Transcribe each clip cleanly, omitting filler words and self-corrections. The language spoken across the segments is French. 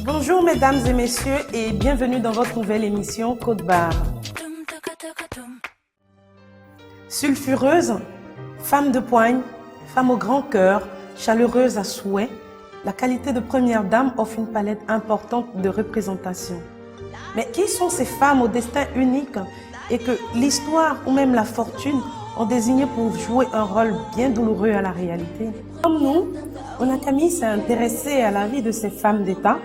Bonjour mesdames et messieurs et bienvenue dans votre nouvelle émission Côte Barre. Sulfureuse, femme de poigne, femme au grand cœur, chaleureuse à souhait, la qualité de première dame offre une palette importante de représentations. Mais qui sont ces femmes au destin unique et que l'histoire ou même la fortune ont désigné pour jouer un rôle bien douloureux à la réalité? Comme nous, Onakami s'est intéressée à la vie de ces femmes d'État,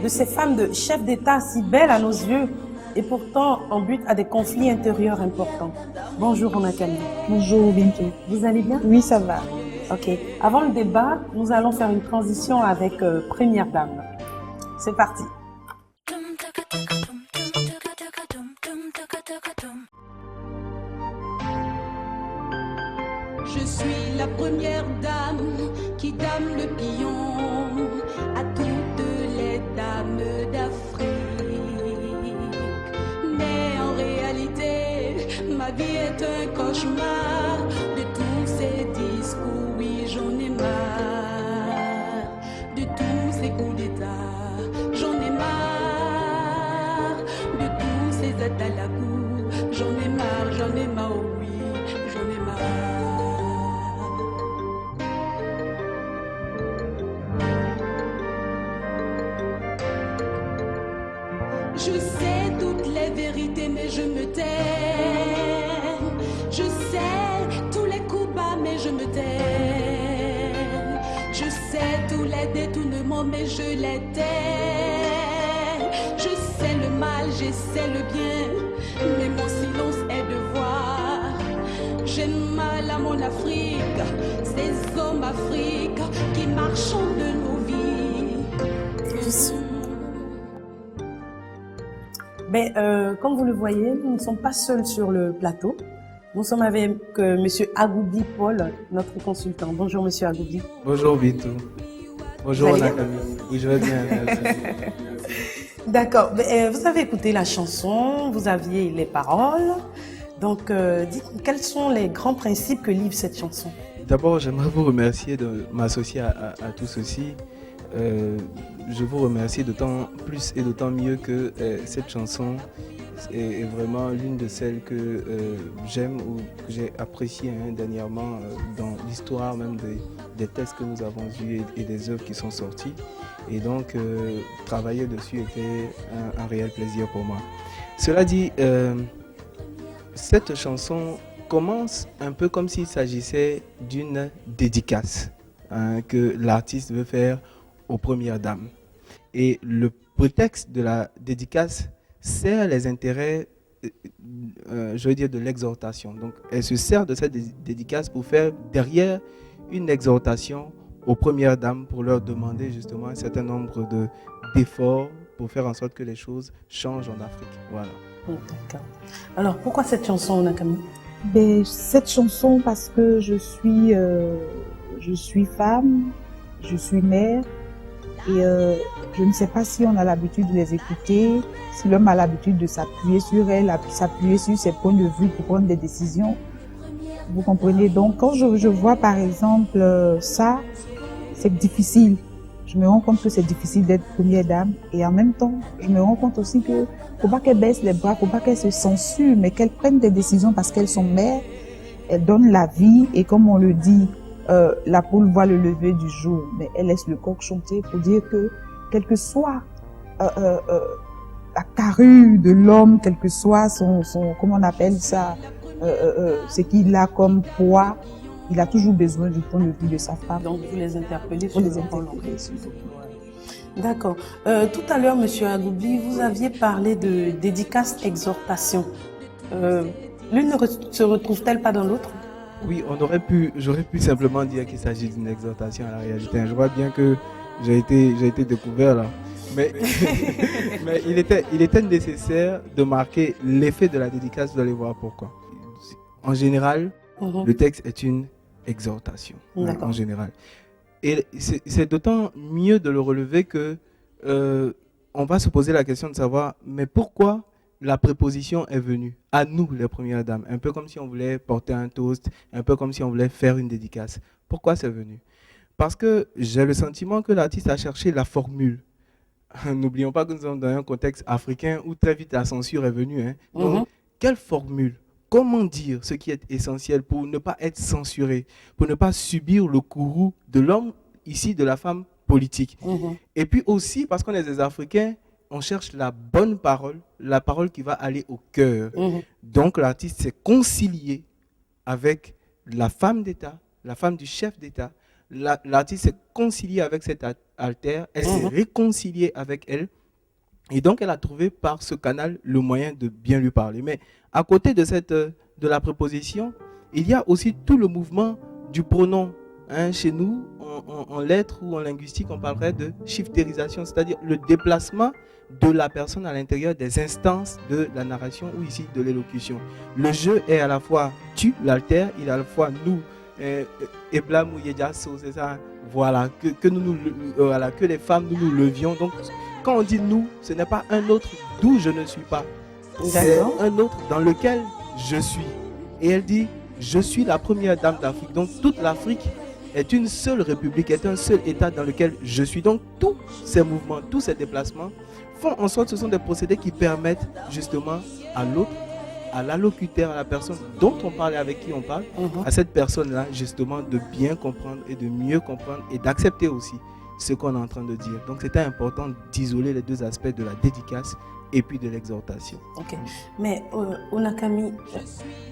de ces femmes de chefs d'État si belles à nos yeux et pourtant en but à des conflits intérieurs importants. Bonjour Onakami. Bonjour Bintou. Vous allez bien? Oui, ça va. Ok. Avant le débat, nous allons faire une transition avec Première Dame. C'est parti. Je suis la première dame qui dame le pion à toutes les dames d'Afrique. Mais en réalité, ma vie est un cauchemar de tous ces discours, oui j'en ai marre. De tous ces coups d'état, j'en ai marre. De tous ces aides à la cour, j'en ai marre, oh oui, j'en ai marre. Je sais toutes les vérités, mais je me tais. Je sais tous les coups bas, mais je me tais. Je sais tous les détournements, mais je les tais. Je sais le mal, je sais le bien, mais mon silence est devoir. J'ai mal à mon Afrique, ces hommes africains qui marchent de nos vies. Mais comme vous le voyez, nous ne sommes pas seuls sur le plateau. Nous sommes avec Monsieur Agoubi Paul, notre consultant. Bonjour Monsieur Agoubi. Bonjour Bintou. Bonjour Vous allez Onakami. Oui, je vais bien, merci. D'accord. Vous avez écouté la chanson, vous aviez les paroles. Donc, dites-nous, quels sont les grands principes que livre cette chanson? D'abord, j'aimerais vous remercier de m'associer à tout ceci. Je vous remercie d'autant plus et d'autant mieux que cette chanson est vraiment l'une de celles que j'aime ou que j'ai appréciées dernièrement dans l'histoire même des textes que nous avons vus et des œuvres qui sont sorties. Et donc, travailler dessus était un réel plaisir pour moi. Cela dit, cette chanson commence un peu comme s'il s'agissait d'une dédicace que l'artiste veut faire aux premières dames. Et le prétexte de la dédicace sert les intérêts, je veux dire, de l'exhortation. Donc, elle se sert de cette dédicace pour faire derrière une exhortation aux premières dames pour leur demander justement un certain nombre d'efforts pour faire en sorte que les choses changent en Afrique. Voilà. D'accord. Alors, pourquoi cette chanson, Onakami? Cette chanson parce que je suis femme, je suis mère et je ne sais pas si on a l'habitude de les écouter, si l'homme a l'habitude de s'appuyer sur elle, s'appuyer sur ses points de vue pour prendre des décisions. Vous comprenez? Donc quand je vois par exemple ça, c'est difficile. Je me rends compte que c'est difficile d'être première dame et en même temps, je me rends compte aussi que faut pas qu'elle baisse les bras, faut pas qu'elle se censure, mais qu'elle prenne des décisions parce qu'elles sont mères, elles donnent la vie et comme on le dit, la poule voit le lever du jour, mais elle laisse le coq chanter pour dire que quel que soit la carrure de l'homme, quel que soit son comment on appelle ça, ce qu'il a comme poids, il a toujours besoin du point de vue de sa femme. Donc, vous les interpellez Pour sur les le plan interpeller. D'accord. Tout à l'heure, Monsieur Agoubi, vous aviez parlé de dédicace exhortation. L'une ne se retrouve-t-elle pas dans l'autre? Oui, j'aurais pu simplement dire qu'il s'agit d'une exhortation à la réalité. Je vois bien que j'ai été découvert là. Mais, mais il était nécessaire de marquer l'effet de la dédicace, vous allez voir pourquoi. En général, le texte est une exhortation, en général. Et c'est d'autant mieux de le relever que on va se poser la question de savoir, mais pourquoi la préposition est venue, à nous les premières dames, un peu comme si on voulait porter un toast, un peu comme si on voulait faire une dédicace. Pourquoi c'est venu? Parce que j'ai le sentiment que l'artiste a cherché la formule. N'oublions pas que nous sommes dans un contexte africain où très vite la censure est venue. Hein. Donc, quelle formule? Comment dire ce qui est essentiel pour ne pas être censuré, pour ne pas subir le courroux de l'homme, ici de la femme politique. Et puis aussi, parce qu'on est des Africains, on cherche la bonne parole, la parole qui va aller au cœur. Donc l'artiste s'est concilié avec la femme d'État, la femme du chef d'État. L'artiste s'est concilié avec cette altère, elle s'est réconciliée avec elle. Et donc, elle a trouvé par ce canal le moyen de bien lui parler. Mais à côté de la préposition, il y a aussi tout le mouvement du pronom. Hein, chez nous, en lettres ou en linguistique, on parlerait de shiftérisation, c'est-à-dire le déplacement de la personne à l'intérieur des instances de la narration ou ici de l'élocution. Le jeu est à la fois tu, l'altère, il est à la fois nous, Eblam ou Yedjaso, c'est ça. Voilà, que les femmes nous levions. Donc, quand on dit nous, ce n'est pas un autre d'où je ne suis pas. C'est un autre dans lequel je suis. Et elle dit, je suis la première dame d'Afrique. Donc, toute l'Afrique est une seule république, est un seul État dans lequel je suis. Donc, tous ces mouvements, tous ces déplacements font en sorte que ce sont des procédés qui permettent justement à l'autre, à l'allocuteur, à la personne dont on parle et avec qui on parle, à cette personne-là, justement, de bien comprendre et de mieux comprendre et d'accepter aussi ce qu'on est en train de dire. Donc, c'était important d'isoler les deux aspects de la dédicace et puis de l'exhortation. Ok. Mais, Onakami,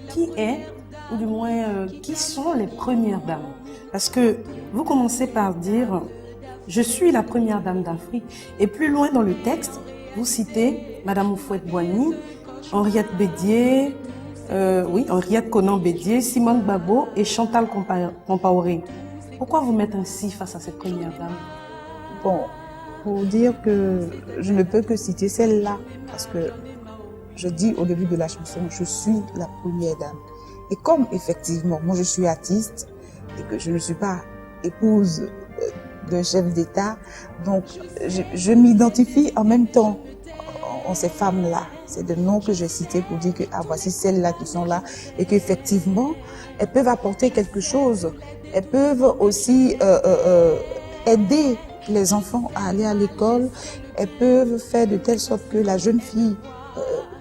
qui est, ou du moins, qui sont les premières dames? Parce que vous commencez par dire « Je suis la première dame d'Afrique ». Et plus loin dans le texte, vous citez Madame Houphouët-Boigny, Henriette Bédier, Henriette Konan-Bédier, Simone Gbagbo et Chantal Compaoré. Pourquoi vous mettre ainsi face à cette première dame? Bon, pour dire que je ne peux que citer celle-là, parce que je dis au début de la chanson, je suis la première dame. Et comme effectivement, moi je suis artiste et que je ne suis pas épouse d'un chef d'État, donc je m'identifie en même temps en ces femmes-là. C'est des noms que j'ai cités pour dire que voici celles-là qui sont là et qu'effectivement, elles peuvent apporter quelque chose. Elles peuvent aussi aider les enfants à aller à l'école. Elles peuvent faire de telle sorte que la jeune fille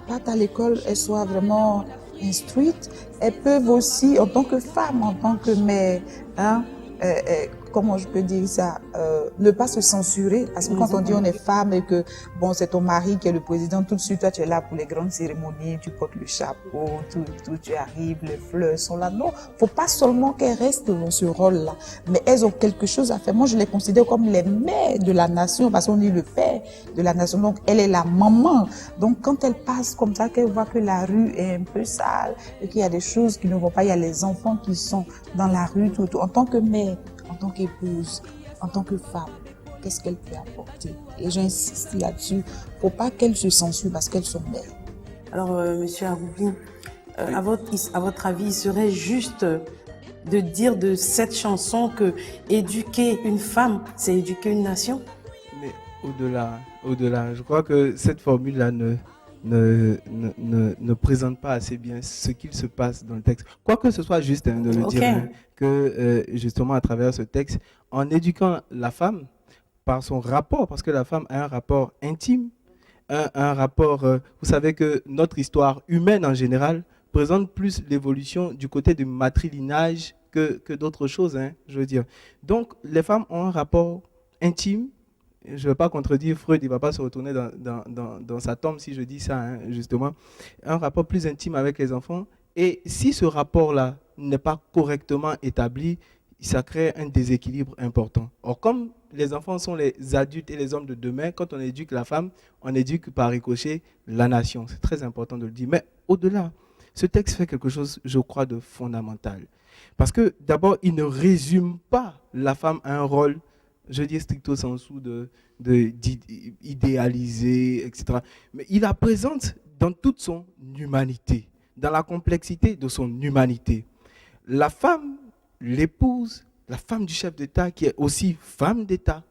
parte à l'école, elle soit vraiment instruite. Elles peuvent aussi, en tant que femme, en tant que mère, comment je peux dire ça, ne pas se censurer, parce que quand on dit on est femme et que bon c'est ton mari qui est le président, tout de suite toi tu es là pour les grandes cérémonies, tu portes le chapeau, tout tu arrives, les fleurs sont là. Non, faut pas seulement qu'elles restent dans ce rôle-là, mais elles ont quelque chose à faire. Moi je les considère comme les mères de la nation, parce qu'on dit le père de la nation, donc elle est la maman. Donc quand elle passe comme ça, qu'elle voit que la rue est un peu sale et qu'il y a des choses qui ne vont pas, il y a les enfants qui sont dans la rue, tout. En tant que mère, en tant qu'épouse, en tant que femme, qu'est-ce qu'elle peut apporter? Et j'insiste là-dessus, faut pas qu'elle se censure parce qu'elles sont mères. Alors, Monsieur Aroubli, à votre avis, il serait juste de dire de cette chanson que éduquer une femme, c'est éduquer une nation? Mais au-delà, je crois que cette formule-là ne présente pas assez bien ce qu'il se passe dans le texte. Quoi que ce soit juste de le dire, que justement à travers ce texte, en éduquant la femme par son rapport, parce que la femme a un rapport intime, un rapport, vous savez que notre histoire humaine en général présente plus l'évolution du côté du matrilinage que d'autres choses, hein, je veux dire. Donc les femmes ont un rapport intime. Je ne vais pas contredire Freud, il ne va pas se retourner dans sa tombe si je dis ça, hein, justement. Un rapport plus intime avec les enfants. Et si ce rapport-là n'est pas correctement établi, ça crée un déséquilibre important. Or, comme les enfants sont les adultes et les hommes de demain, quand on éduque la femme, on éduque par ricochet la nation. C'est très important de le dire. Mais au-delà, ce texte fait quelque chose, je crois, de fondamental. Parce que d'abord, il ne résume pas la femme à un rôle, je dis stricto sensu, d'idéaliser, etc. Mais il la présente dans toute son humanité, dans la complexité de son humanité. La femme, l'épouse, la femme du chef d'État, qui est aussi femme d'État,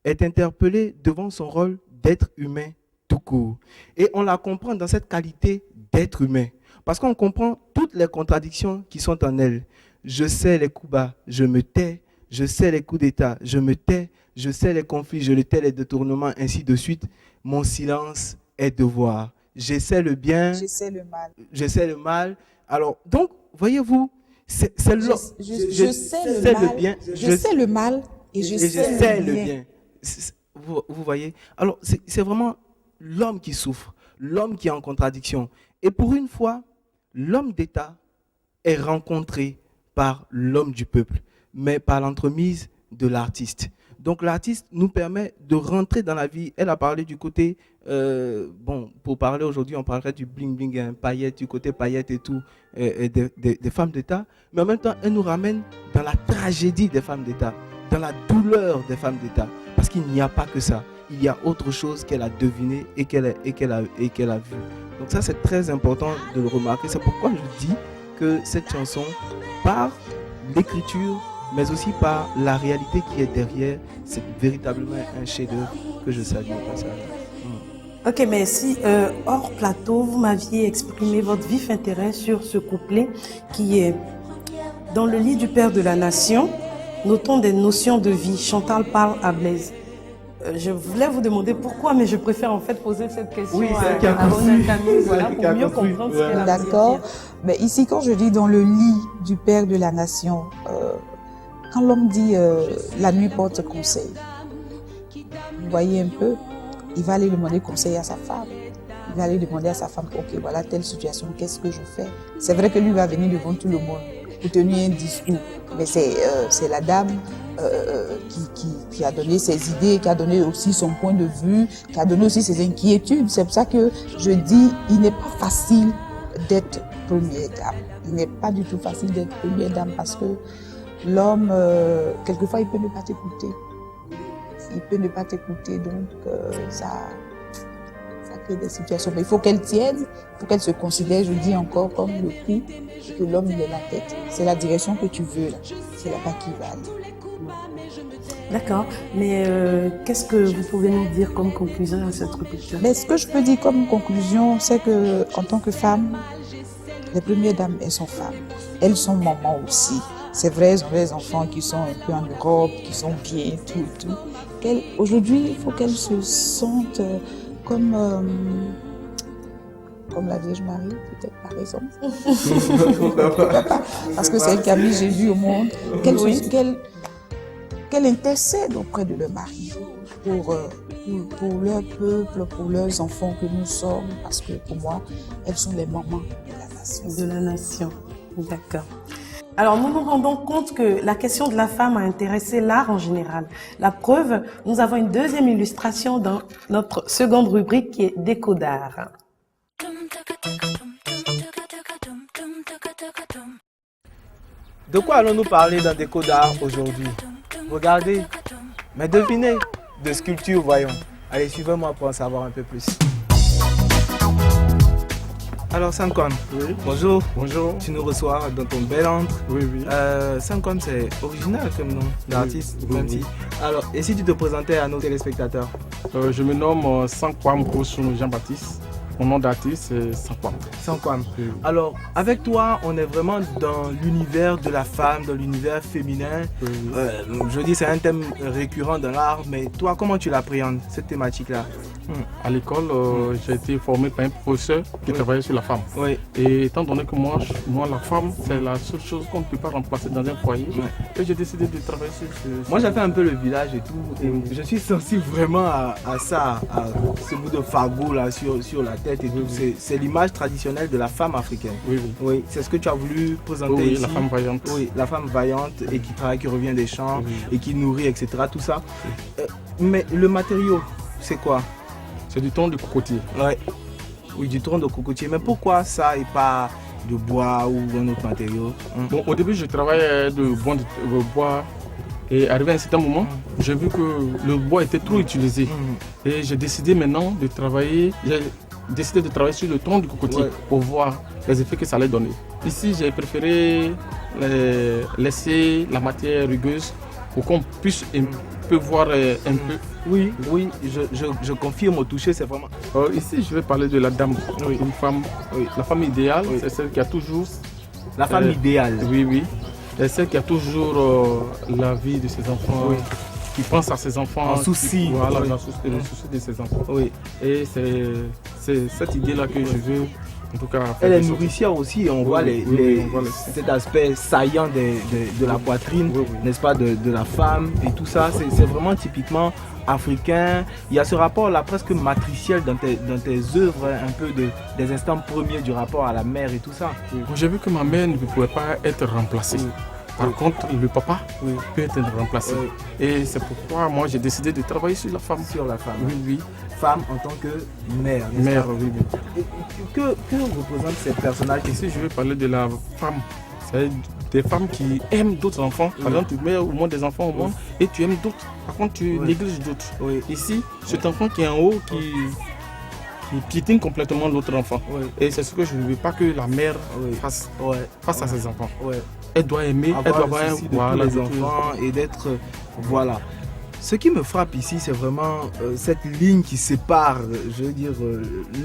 est interpellée devant son rôle d'être humain tout court. Et on la comprend dans cette qualité d'être humain. Parce qu'on comprend toutes les contradictions qui sont en elle. Je sais les coups bas, je me tais. Je sais les coups d'état, je me tais. Je sais les conflits, je le tais, les détournements, ainsi de suite. Mon silence est devoir. Je sais le bien. Je sais le mal. Je sais le mal. Alors, donc, voyez-vous, c'est l'homme. Je sais le mal. Bien. Je sais le mal et je sais le bien. Vous voyez? Alors, c'est vraiment l'homme qui souffre, l'homme qui est en contradiction. Et pour une fois, l'homme d'État est rencontré par l'homme du peuple, mais par l'entremise de l'artiste. Donc l'artiste nous permet de rentrer dans la vie. Elle a parlé du côté, pour parler aujourd'hui, on parlerait du bling-bling, hein, paillettes, du côté paillettes et tout, des femmes d'État. Mais en même temps, elle nous ramène dans la tragédie des femmes d'État, dans la douleur des femmes d'État. Parce qu'il n'y a pas que ça. Il y a autre chose qu'elle a deviné et qu'elle a vu. Donc ça, c'est très important de le remarquer. C'est pourquoi je dis que cette chanson, par l'écriture, mais aussi par la réalité qui est derrière, c'est véritablement un chef-d'œuvre que je salue au passage. Ok, mais si hors plateau, vous m'aviez exprimé votre vif intérêt sur ce couplet qui est dans le lit du Père de la Nation, notons des notions de vie. Chantal parle à Blaise. Je voulais vous demander pourquoi, mais je préfère en fait poser cette question à Rosette Camille, voilà, pour mieux comprendre ce qu'elle a. D'accord. Mais ici, quand je dis dans le lit du Père de la Nation, quand l'homme dit la nuit porte conseil, vous voyez un peu, il va aller demander conseil à sa femme. Il va aller demander à sa femme, ok, voilà telle situation, qu'est-ce que je fais? C'est vrai que lui va venir devant tout le monde pour tenir un discours, mais c'est la dame qui a donné ses idées, qui a donné aussi son point de vue, qui a donné aussi ses inquiétudes. C'est pour ça que je dis, il n'est pas facile d'être première dame. Il n'est pas du tout facile d'être première dame parce que l'homme, quelquefois, il peut ne pas t'écouter. Il peut ne pas t'écouter, donc ça crée des situations. Mais il faut qu'elle tienne, il faut qu'elle se considère, je dis encore, comme le cou, que l'homme, il est la tête. C'est la direction que tu veux, là. C'est là-bas qu'il va aller. D'accord, mais qu'est-ce que vous pouvez nous dire comme conclusion à cette réflexion? Mais ce que je peux dire comme conclusion, c'est que en tant que femme, les premières dames, elles sont femmes. Elles sont mamans aussi. C'est vrai, elles ont des enfants qui sont un peu en Europe, qui sont bien, tout. Aujourd'hui, il faut qu'elles se sentent comme la Vierge Marie, peut-être par exemple. Parce que c'est elle qui a mis Jésus au monde. Qu'elle intercède auprès de leur mari pour leur peuple, pour leurs enfants que nous sommes, parce que pour moi, elles sont les mamans de la nation. D'accord. Alors nous nous rendons compte que la question de la femme a intéressé l'art en général. La preuve, nous avons une deuxième illustration dans notre seconde rubrique qui est Déco d'art. De quoi allons-nous parler dans Déco d'art aujourd'hui? Regardez, mais devinez, de sculpture, voyons. Allez, suivez-moi pour en savoir un peu plus. Alors Sankwam, oui. Bonjour. Bonjour. Tu nous reçois dans ton bel antre. Oui, oui. Sankwam, c'est original comme nom d'artiste, oui, même oui. si. Alors, et si tu te présentais à nos téléspectateurs? Je me nomme Sankwam Kosun Jean-Baptiste. Mon nom d'artiste, c'est Sankwam. Sankwam. Oui. Alors, avec toi, on est vraiment dans l'univers de la femme, dans l'univers féminin. Oui. Je dis, c'est un thème récurrent dans l'art, mais toi, comment tu l'appréhendes, cette thématique-là? À l'école, j'ai été formé par un professeur qui travaillait sur la femme. Oui. Et étant donné que moi, la femme, c'est la seule chose qu'on ne peut pas remplacer dans un foyer, et j'ai décidé de travailler sur ce... Moi, j'ai fait un peu le village et tout, et je suis sensible vraiment à ça, à ce bout de fagot là sur la tête et tout. C'est l'image traditionnelle de la femme africaine. Oui, oui. Oui, c'est ce que tu as voulu présenter Oui, ici. la femme vaillante. Oui, la femme vaillante et qui travaille, qui revient des champs et qui nourrit, etc. Tout ça. Mais le matériau, c'est quoi? C'est du tronc de cocotier. Ouais. Oui, du tronc de cocotier. Mais pourquoi ça et pas de bois ou un autre matériau? Bon, au début, je travaillais de bois. Et arrivé à un certain moment, j'ai vu que le bois était trop utilisé. Et j'ai décidé maintenant de travailler. J'ai décidé de travailler sur le tronc du cocotier pour voir les effets que ça allait donner. Ici, j'ai préféré laisser la matière rugueuse pour qu'on puisse peux voir un peu. Oui, oui, je confirme, au toucher, c'est vraiment... Ici, je vais parler de la dame, une femme. La femme idéale, c'est celle qui a toujours... La femme idéale. Oui, oui. C'est celle qui a toujours la vie de ses enfants, qui pense à ses enfants. En souci. Voilà, le souci de ses enfants. Oui. Et c'est cette idée-là que je veux, en tout cas... Elle est nourricière aussi, on voit on voit cet aspect saillant de la poitrine, n'est-ce pas, de la femme et tout ça. C'est vraiment typiquement africain. Il y a ce rapport-là presque matriciel dans tes œuvres, un peu des instants premiers du rapport à la mère et tout ça. J'ai vu que ma mère ne pouvait pas être remplacée. Par contre, le papa peut être remplacé. Et c'est pourquoi moi j'ai décidé de travailler sur la femme. Sur la femme. Oui, oui. Femme en tant que mère. Mère, oui, oui. Et que représente ces personnages? Ici, je vais parler de la femme. C'est des femmes qui aiment d'autres enfants. Par exemple, tu mets au moins des enfants au monde et tu aimes d'autres. Par contre, tu négliges d'autres. Ici, cet enfant qui est en haut, qui piétine complètement l'autre enfant. Et c'est ce que je ne veux pas que la mère fasse à ses enfants. Elle doit aimer, elle doit avoir tous les enfants et d'être... Voilà. Ce qui me frappe ici, c'est vraiment cette ligne qui sépare, je veux dire,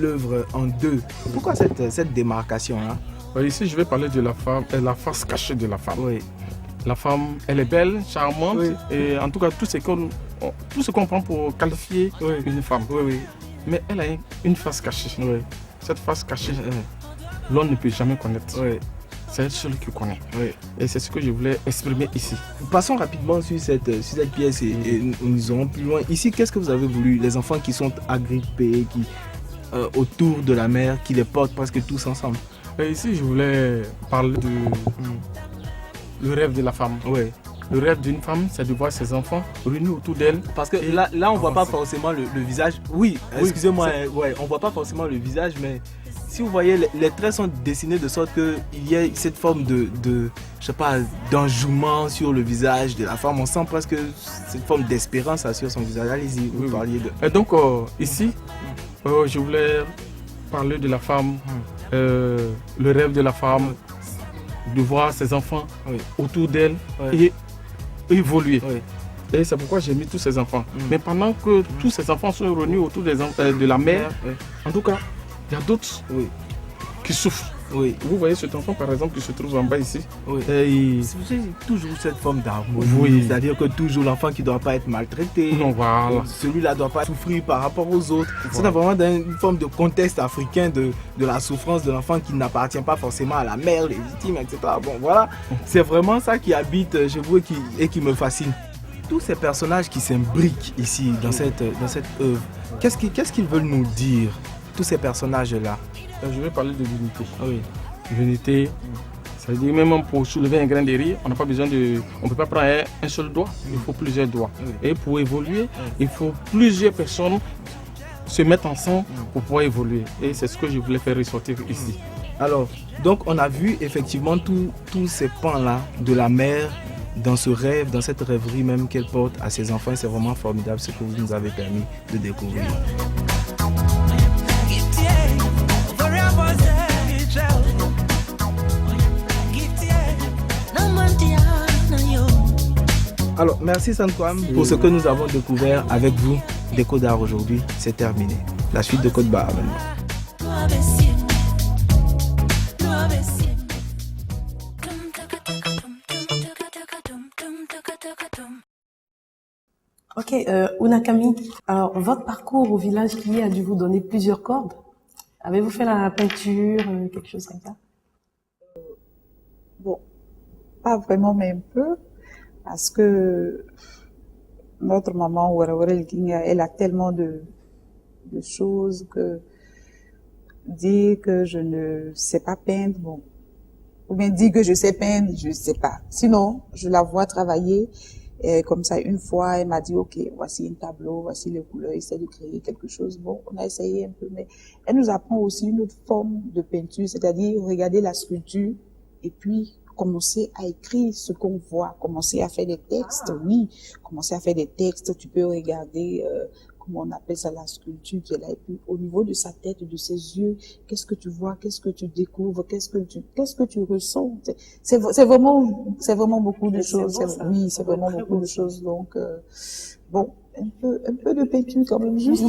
l'œuvre en deux. Pourquoi cette démarcation-là? Ici, je vais parler de la femme, la face cachée de la femme. La femme, elle est belle, charmante, et en tout cas, tout ce qu'on prend pour qualifier une femme. Mais elle a une face cachée. Cette face cachée, l'on ne peut jamais connaître. C'est elle seule qui connaît. Et c'est ce que je voulais exprimer ici. Passons rapidement sur cette pièce et nous irons plus loin. Ici, qu'est-ce que vous avez voulu? Les enfants qui sont agrippés, qui autour de la mère, qui les portent presque tous ensemble. Et ici, je voulais parler de le rêve de la femme. Le rêve d'une femme, c'est de voir ses enfants réunis autour d'elle. Parce que là on ne voit pas forcément le visage. Oui, excusez-moi, on ne voit pas forcément le visage, mais si vous voyez, les traits sont dessinés de sorte qu'il y ait cette forme de je sais pas, d'enjouement sur le visage de la femme. On sent presque cette forme d'espérance sur son visage. Allez-y, vous parliez de... Et donc, ici, je voulais parler de la femme, le rêve de la femme, de voir ses enfants autour d'elle et évoluer. Et c'est pourquoi j'ai mis tous ces enfants. Mais pendant que tous ces enfants sont réunis autour de la mère, en tout cas, il y a d'autres qui souffrent. Vous voyez cet enfant par exemple qui se trouve en bas ici. C'est toujours cette forme d'harmonie. C'est-à-dire que toujours l'enfant qui ne doit pas être maltraité. Celui-là ne doit pas souffrir par rapport aux autres. C'est vraiment dans une forme de contexte africain de la souffrance de l'enfant qui n'appartient pas forcément à la mère légitime, etc. Bon voilà, c'est vraiment ça qui habite chez vous et qui me fascine. Tous ces personnages qui s'imbriquent ici dans cette œuvre, qu'est-ce qu'ils veulent nous dire, tous ces personnages-là? Je vais parler de l'unité. L'unité, ça veut dire même pour soulever un grain de riz, on n'a pas besoin de... On ne peut pas prendre un seul doigt, il faut plusieurs doigts. Et pour évoluer, il faut plusieurs personnes se mettre ensemble pour pouvoir évoluer. Et c'est ce que je voulais faire ressortir ici. Alors, donc on a vu effectivement tous ces pans-là de la mère dans ce rêve, dans cette rêverie même qu'elle porte à ses enfants. C'est vraiment formidable ce que vous nous avez permis de découvrir. Alors, merci Sankwam pour ce que nous avons découvert avec vous. Déco d'art aujourd'hui, c'est terminé. La suite de Côte Barre maintenant. Ok, Unakami, alors votre parcours au village qui a dû vous donner plusieurs cordes. Avez-vous fait la peinture, quelque chose comme ça? Bon, pas vraiment, mais un peu, parce que notre maman, elle a tellement de choses que dire que je ne sais pas peindre, bon, ou bien dire que je sais peindre, je ne sais pas. Sinon, je la vois travailler. Et comme ça, une fois, elle m'a dit, OK, voici un tableau, voici les couleurs, essaie de créer quelque chose. Bon, on a essayé un peu, mais elle nous apprend aussi une autre forme de peinture, c'est-à-dire regarder la sculpture et puis commencer à écrire ce qu'on voit, commencer à faire des textes, oui, commencer à faire des textes, tu peux regarder comment on appelle ça, la sculpture qui est là. Et puis, au niveau de sa tête, de ses yeux, qu'est-ce que tu vois, qu'est-ce que tu découvres, qu'est-ce que tu ressens. C'est vraiment beaucoup de choses. Oui, c'est vraiment beaucoup de choses. Donc, bon, un peu de peinture quand même, juste. Et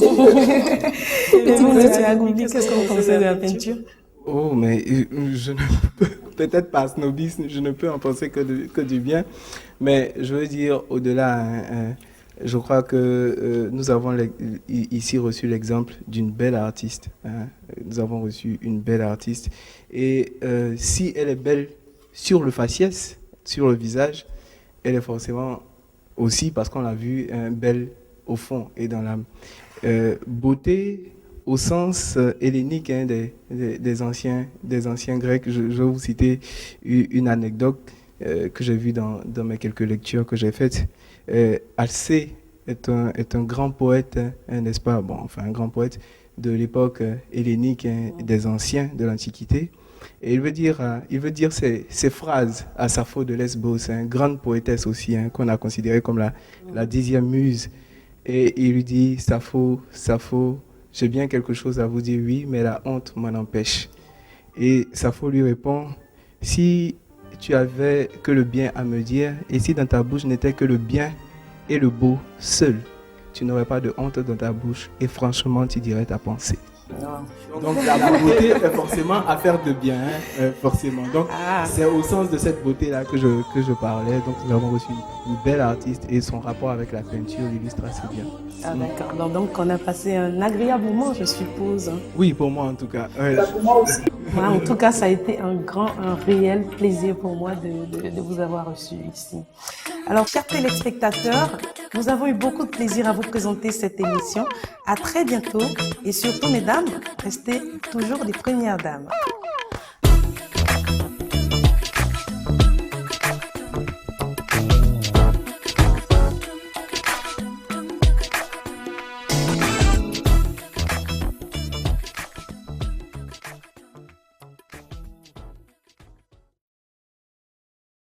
vous, qu'est-ce que vous pensez de la peinture? Oh, mais je ne peux, peut-être par snobisme, je ne peux en penser que du bien. Mais je veux dire, au-delà, je crois que nous avons ici reçu l'exemple d'une belle artiste. Hein. Nous avons reçu une belle artiste. Et si elle est belle sur le faciès, sur le visage, elle est forcément aussi, parce qu'on l'a vu, belle au fond et dans l'âme. Beauté au sens hellénique hein, des anciens Grecs. Je vais vous citer une anecdote que j'ai vue dans mes quelques lectures que j'ai faites. Alcée est un grand poète, hein, n'est-ce pas? Bon, enfin un grand poète de l'époque hellénique hein, des anciens de l'Antiquité. Et il veut dire ces phrases à Sappho de Lesbos, hein, grande poétesse aussi, hein, qu'on a considérée comme la 10e muse. Et il lui dit, Sappho, j'ai bien quelque chose à vous dire, oui, mais la honte m'en empêche. Et Sappho lui répond, si tu avais que le bien à me dire, et si dans ta bouche n'était que le bien et le beau seul, tu n'aurais pas de honte dans ta bouche, et franchement, tu dirais ta pensée. Donc la beauté est forcément affaire de bien, hein, forcément. Donc c'est au sens de cette beauté-là que je parlais. Donc nous avons reçu une belle artiste et son rapport avec la peinture l'illustre assez bien. Ah d'accord, donc on a passé un agréable moment, je suppose. Oui, pour moi en tout cas. Ouais. Pour moi aussi. Moi, en tout cas, ça a été un réel plaisir pour moi de vous avoir reçu ici. Alors, chers téléspectateurs, nous avons eu beaucoup de plaisir à vous présenter cette émission. À très bientôt et surtout, mesdames, restez toujours les premières dames.